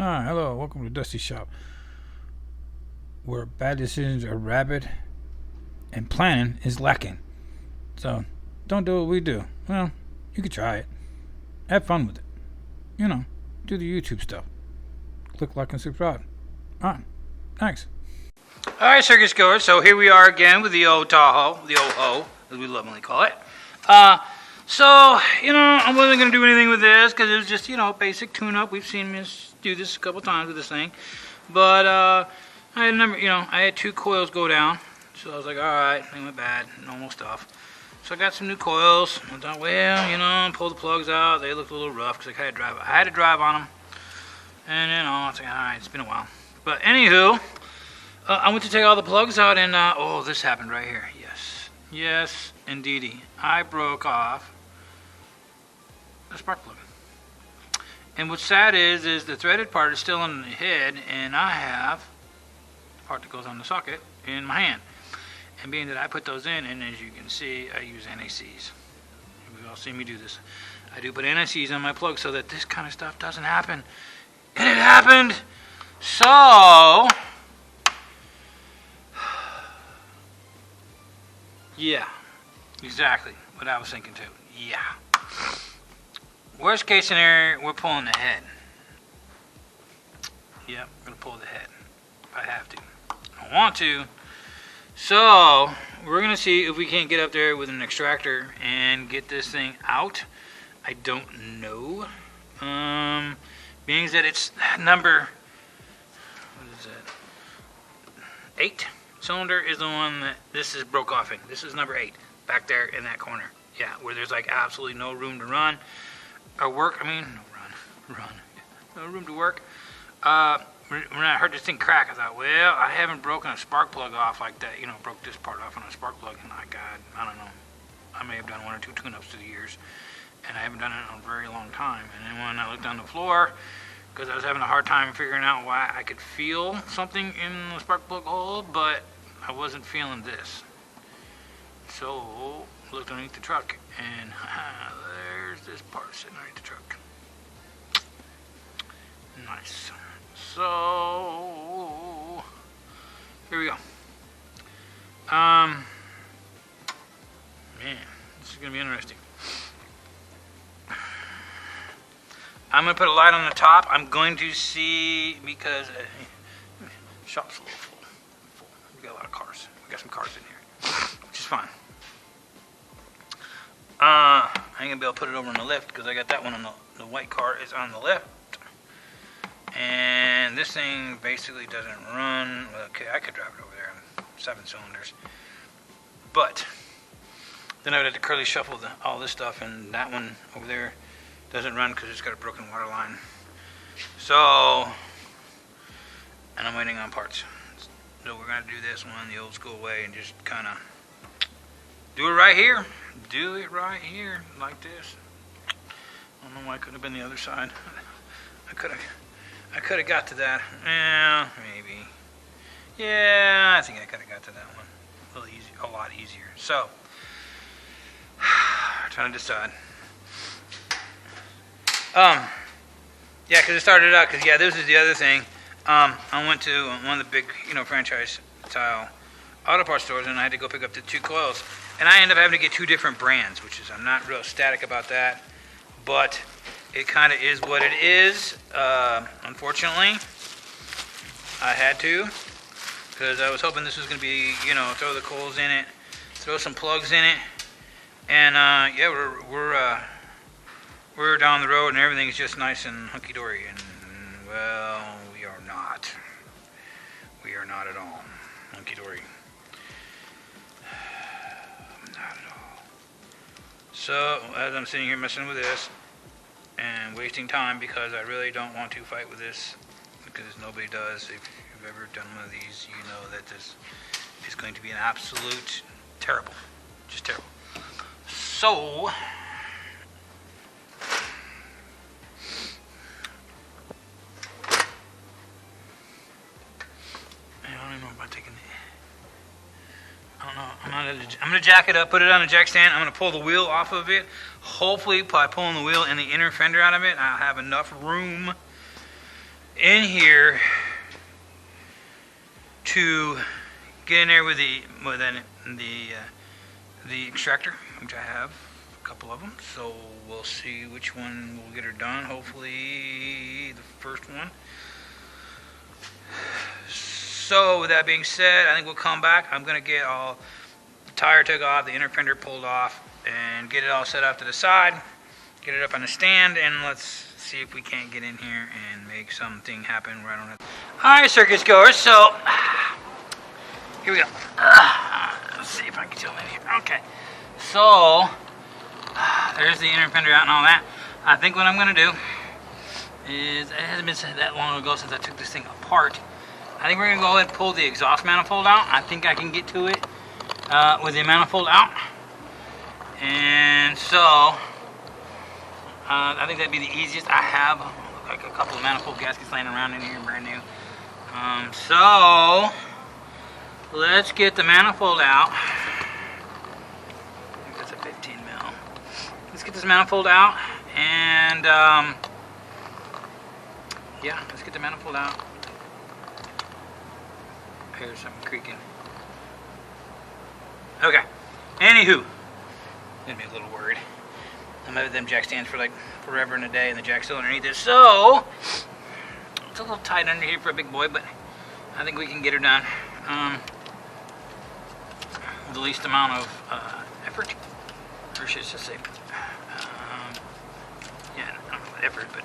Hi, hello, welcome to Dusty Shop, where bad decisions are rabid and planning is lacking. So, don't do what we do. Well, you could try it. Have fun with it. You know, do the YouTube stuff. Click like and subscribe. Alright, thanks. Alright, circus goers, so here we are again with the old Tahoe, the old hoe, as we lovingly call it. I wasn't going to do anything with this because it was just, basic tune-up. We've seen me do this a couple times with this thing. But, I had 2 coils go down. So I was like, alright, they went bad, normal stuff. So I got some new coils. I thought, pull the plugs out. They looked a little rough because I had to drive on them. And, I was like, alright, it's been a while. But, anywho, I went to take all the plugs out and, this happened right here. Yes, indeedy. I broke off the spark plug. And what's sad is the threaded part is still on the head, and I have the part that goes on the socket in my hand. And being that I put those in, and as you can see, I use NACs. You've all seen me do this. I do put NACs on my plug so that this kind of stuff doesn't happen. And it happened! So... yeah, exactly what I was thinking too. Yeah. Worst case scenario, we're pulling the head. Yep, I'm going to pull the head if I have to. I want to. So, we're going to see if we can't get up there with an extractor and get this thing out. I don't know. Being that it's number, what is it? 8 cylinder is the one that this is broke off in. This is number 8, back there in that corner. Yeah, where there's like absolutely no room to run or work. No room to work. When I heard this thing crack, I thought, well, I haven't broken a spark plug off like that. Broke this part off on a spark plug, and I don't know. I may have done 1 or 2 tune-ups through the years, and I haven't done it in a very long time. And then when I looked on the floor, because I was having a hard time figuring out why I could feel something in the spark plug hole, but I wasn't feeling this. So, I looked underneath the truck, and there's this part sitting underneath the truck. Nice. So, here we go. Man, this is going to be interesting. I'm going to put a light on the top. I'm going to see, because shop's a little full. We got a lot of cars. We got some cars in here, which is fine. I ain't going to be able to put it over on the left because I got that one on the white car is on the left. And this thing basically doesn't run. Okay, I could drive it over there in 7 cylinders. But then I would have to curly shuffle all this stuff, and that one over there doesn't run because it's got a broken water line. So, and I'm waiting on parts. So we're going to do this one the old school way and just kind of do it right here. Do it right here, like this. I don't know why it couldn't have been the other side. I could have got to that. Yeah, maybe. Yeah, I think I could have got to that one. A lot easier. So, trying to decide. Yeah, because it started out, because, this is the other thing. I went to one of the big, franchise style auto parts stores, and I had to go pick up the 2 coils. And I ended up having to get 2 different brands, which is, I'm not real ecstatic about that. But it kind of is what it is. Unfortunately, I had to, because I was hoping this was going to be, throw the coils in it, throw some plugs in it, and we're down the road and everything's just nice and hunky-dory, and well, we are not. We are not at all hunky-dory. Not at all. So, as I'm sitting here messing with this and wasting time because I really don't want to fight with this, because nobody does. If you've ever done one of these, you know that this is going to be an absolute terrible. Just terrible. So, I don't even know about taking it. I don't know. I'm going to jack it up, put it on a jack stand. I'm going to pull the wheel off of it. Hopefully, by pulling the wheel and the inner fender out of it, I'll have enough room in here to get in there with the extractor, which I have a couple of them. So we'll see which one will get her done. Hopefully the first one. So with that being said, I think we'll come back. I'm gonna get all the tire took off, the inner fender pulled off, and get it all set up to the side. Get it up on the stand, and let's see if we can't get in here and make something happen right on it. Alright, circus goers, so here we go. Let's see if I can get them in here. Okay, so there's the inner fender out and all that. I think what I'm gonna do is, it hasn't been that long ago since I took this thing apart. I think we're gonna go ahead and pull the exhaust manifold out. I think I can get to it with the manifold out. And so, I think that'd be the easiest. I have like a couple of manifold gaskets laying around in here, brand new. So, let's get the manifold out. I think that's a 15 mil. Let's get this manifold out, and yeah, let's get the manifold out. Here's something creaking. Okay. Anywho, gonna be a little worried. I'm having them jack stands for like forever and a day, and the jack's still underneath it. So it's a little tight under here for a big boy, but I think we can get her done with the least amount of effort. Or should I just say, yeah, not effort, but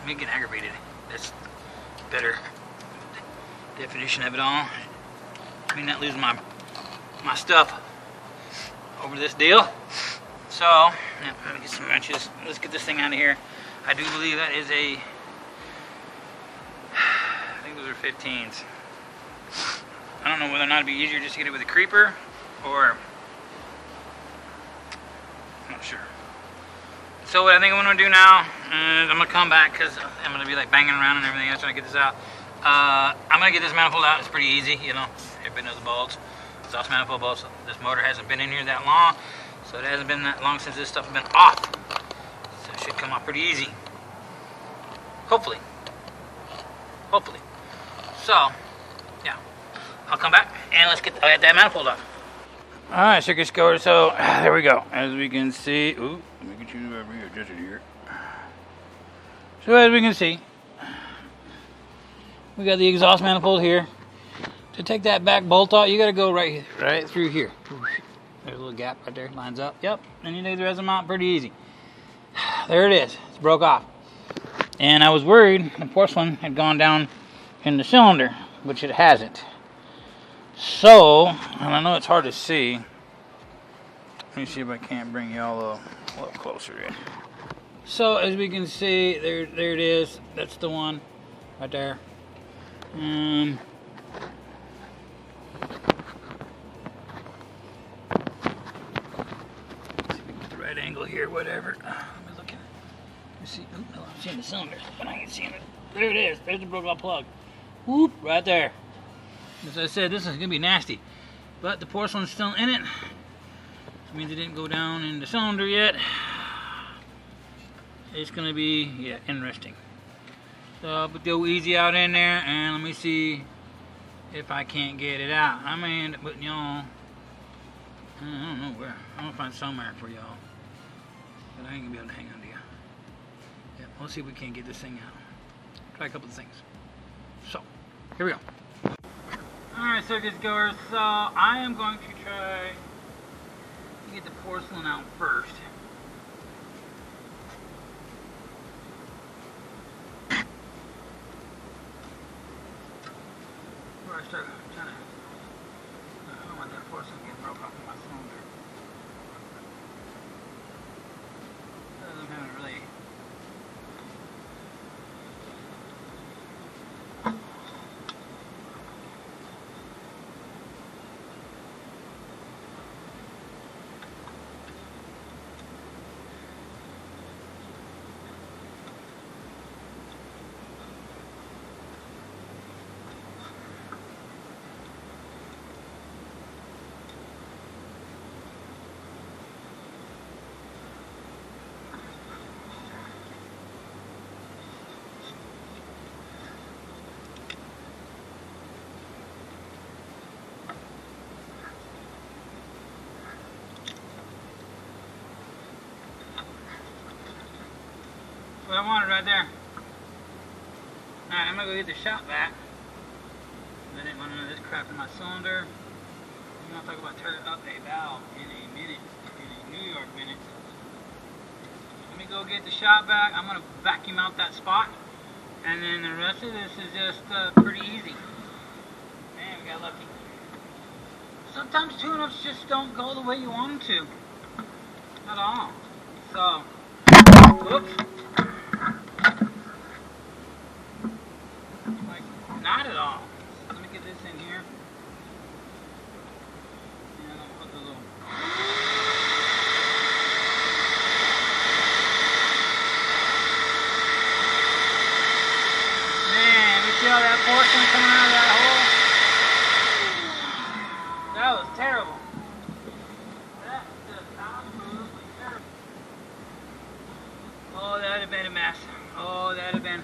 me getting aggravated. That's better definition of it all. I mean, not losing my stuff over this deal. So, yeah, let me get some wrenches. Let's get this thing out of here. I do believe that is a, I think those are 15s. I don't know whether or not it'd be easier just to get it with a creeper, or, I'm not sure. So what I think I'm going to do now is I'm going to come back, because I'm going to be like banging around and everything else trying to get this out. I'm going to get this manifold out. It's pretty easy, you know. Everybody knows the bolts. Exhaust manifold bolts. This motor hasn't been in here that long, so it hasn't been that long since this stuff has been off. So it should come off pretty easy. Hopefully. Hopefully. So, yeah. I'll come back and let's get that manifold off. Alright, circus goers. So, there we go. As we can see. Ooh, let me get you over here, just here. So, as we can see, we got the exhaust manifold here. To take that back bolt out, you got to go right through here. There's a little gap right there, lines up. Yep, and you take the rest of them out pretty easy. There it is. It's broke off. And I was worried the porcelain had gone down in the cylinder, which it hasn't. So, and I know it's hard to see. Let me see if I can't bring y'all a little closer in. So, as we can see, there it is. That's the one right there. Right angle here, whatever. Let me look at it. Let me see. Ooh, no, I'm seeing the cylinder, but I ain't seeing it. There it is. There's the broken off plug. Whoop, right there. As I said, this is gonna be nasty, but the porcelain's still in it. Which means it didn't go down in the cylinder yet. It's gonna be, yeah, interesting. So, but go easy out in there, and let me see if I can't get it out. I may end up putting y'all, I don't know where. I'm gonna find somewhere for y'all, but I ain't gonna be able to hang on to you. Yeah, let's see if we can't get this thing out. Try a couple of things. So, here we go. Alright, circus goers, so I am going to try to get the porcelain out first. Before I start trying to, I don't want that porcelain to get broke off in my cylinder. I'm having really what I wanted right there. Alright, I'm gonna go get the shop vac. I didn't want none of this crap in my cylinder. I'm gonna talk about turning up a valve in a minute, in a New York minute. Let me go get the shop vac. I'm gonna vacuum out that spot, and then the rest of this is just pretty easy. Man, we got lucky. Sometimes tune-ups just don't go the way you want them to. At all. So, whoops. Like, not at all. Let me get this in here. And I'll put the little... Man, you see all that porcelain coming out of that hole? That was terrible. That just absolutely terrible. Oh, that would have been a mess. Oh, that would have been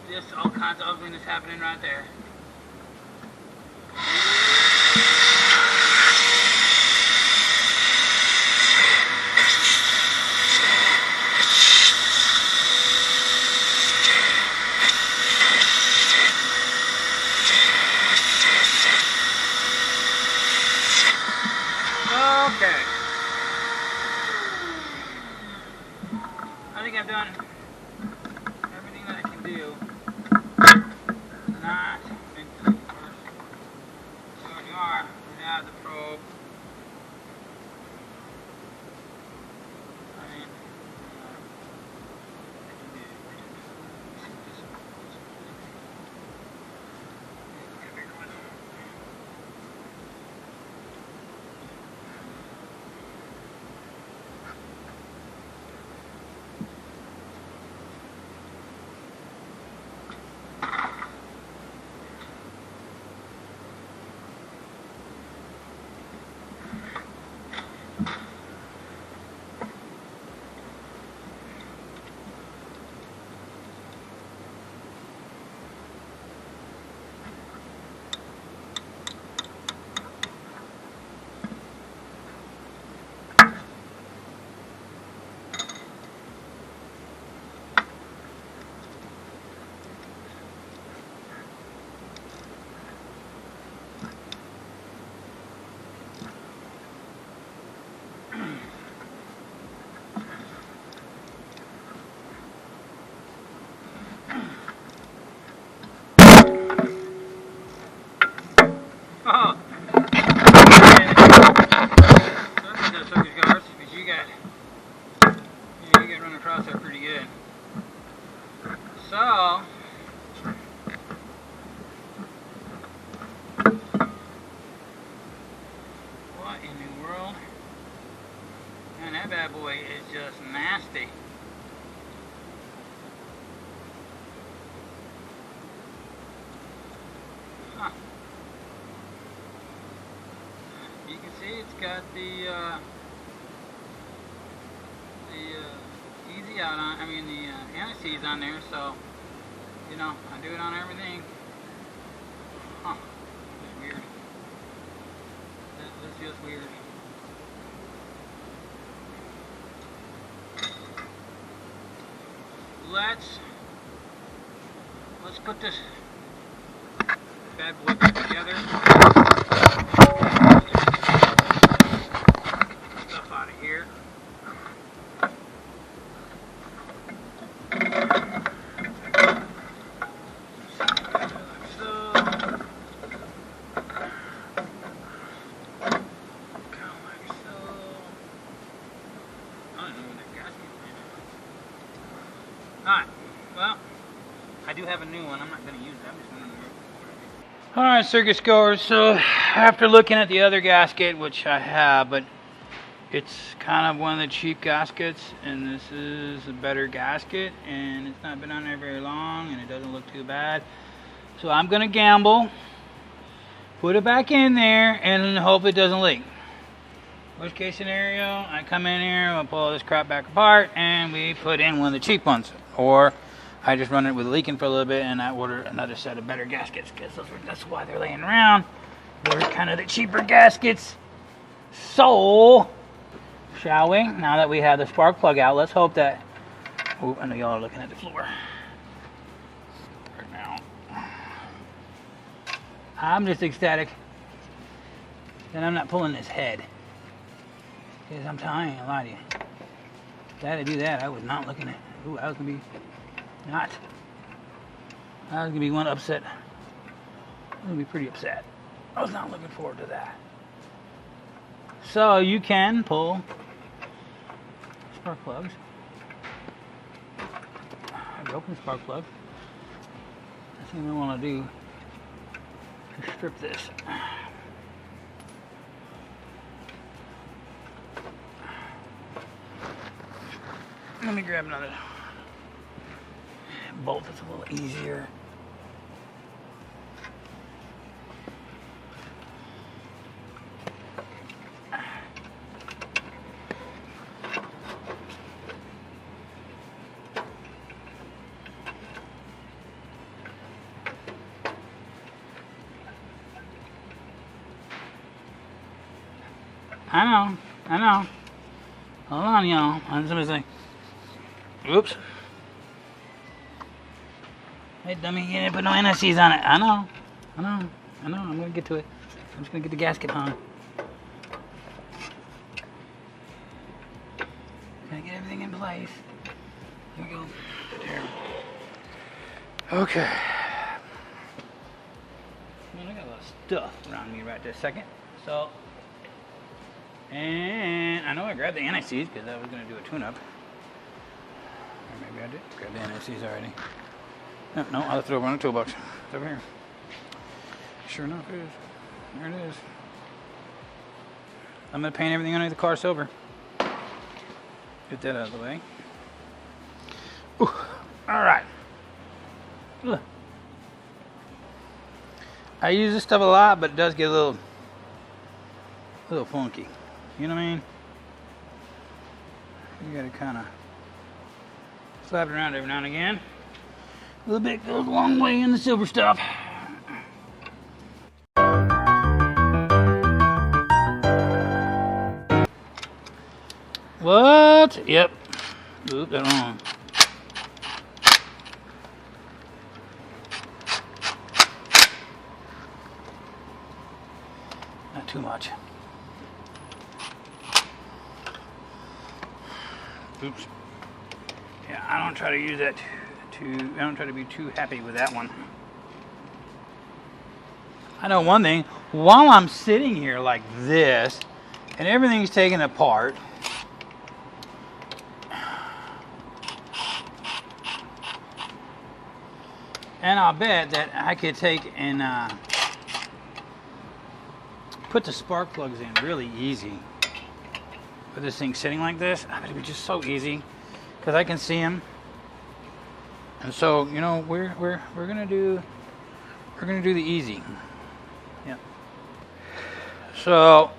just all kinds of ugliness happening right there. Okay. I think I've done everything that I can do. Not into the first. So here you are. We have the probe. I mean, oh. That's so good, guys, because you get run across there pretty good. So, what in the world? Man, that bad boy is just nasty. Huh. You can see it's got the easy out on, the anti-seize on there, so, you know, I do it on everything. Huh, that's weird. That's just weird. Let's put this bad boy back together. Stuff out of here. Alright, well, I do have a new one. I'm not going to use it. I'm just going to... Alright, circus goers, so after looking at the other gasket, which I have, but it's kind of one of the cheap gaskets, and this is a better gasket, and it's not been on there very long, and it doesn't look too bad. So I'm going to gamble, put it back in there, and hope it doesn't leak. Worst case scenario, I come in here, I'll pull all this crap back apart, and we put in one of the cheap ones. Or I just run it with leaking for a little bit, and I order another set of better gaskets, because that's why they're laying around. They're kind of the cheaper gaskets. So, shall we? Now that we have the spark plug out, let's hope that Oh, I know y'all are looking at the floor right now. I'm just ecstatic that I'm not pulling this head. Because I'm telling you, I lie to you. If I had to do that, I was not looking at. Ooh, I was gonna be not. I was gonna be one upset. I was gonna be pretty upset. I was not looking forward to that. So you can pull spark plugs. A broken spark plug. That's what I want to do. Strip this. Let me grab another bolt that's a little easier. I know. Hold on, y'all. I'm just gonna say, oops. Hey, dummy, you didn't put no NSCs on it. I know. I'm gonna get to it. I'm just gonna get the gasket on. Gotta get everything in place. Here we go. There. Okay. Man, I got a lot of stuff around me right this second. So. And I know I grabbed the NICs because I was going to do a tune-up. Or maybe I did grab the NICs already. No, I left it over on the toolbox. It's over here. Sure enough, it is. There it is. I'm going to paint everything under the car silver. Get that out of the way. Ooh, all right. Ugh. I use this stuff a lot, but it does get a little funky. You know what I mean? You gotta kind of slap it around every now and again. A little bit goes a long way in the silver stuff. What? Yep. Oop, that wrong. Not too much. Oops. Yeah, I don't try to use that I don't try to be too happy with that one. I know one thing, while I'm sitting here like this, and everything's taken apart, and I'll bet that I could take and put the spark plugs in really easy. With this thing sitting like this, it'd be just so easy because I can see them. And so, you know, we're gonna do the easy. Yeah. So,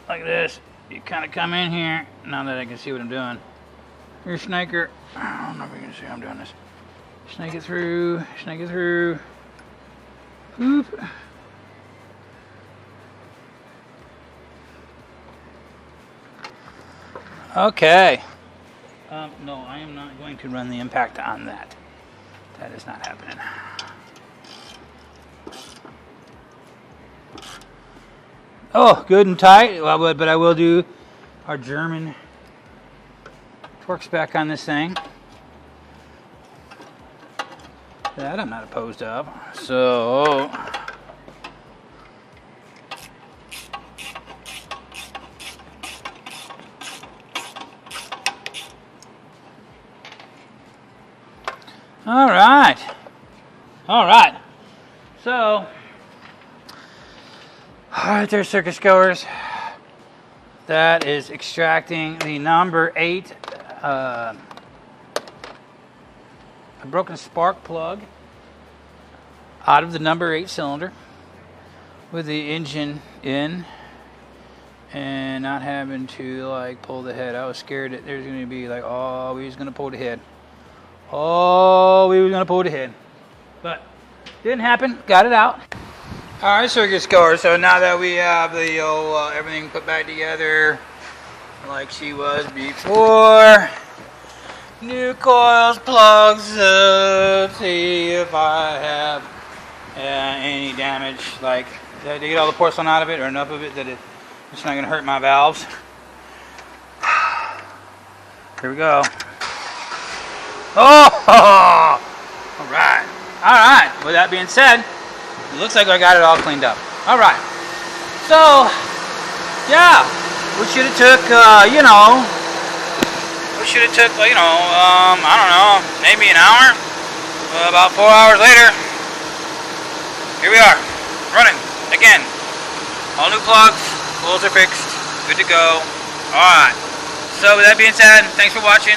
like this, you kind of come in here. Now that I can see what I'm doing, your snaker. I don't know if you can see how I'm doing this. Snake it through. Snake it through. Oop. Okay. No, I am not going to run the impact on that. That is not happening. Oh, good and tight. Well, but I will do our German torque spec on this thing. That I'm not opposed of. So. All right. So, all right there, circus goers. That is extracting the number 8 a broken spark plug out of the number 8 cylinder with the engine in and not having to like pull the head. I was scared that there's going to be like, oh, we was going to pull the head. Oh, we were going to pull the head. But didn't happen. Got it out. All right, circus goers. So now that we have the everything put back together, like she was before. New coils, plugs, see if I have any damage. Like, did I get all the porcelain out of it or enough of it that it's not going to hurt my valves? Here we go. Oh! Alright. Alright. With that being said, it looks like I got it all cleaned up. Alright. So, yeah. We should have took, I don't know, maybe an hour. About 4 hours later, here we are, running again. All new plugs, holes are fixed, good to go. Alright. So with that being said, thanks for watching.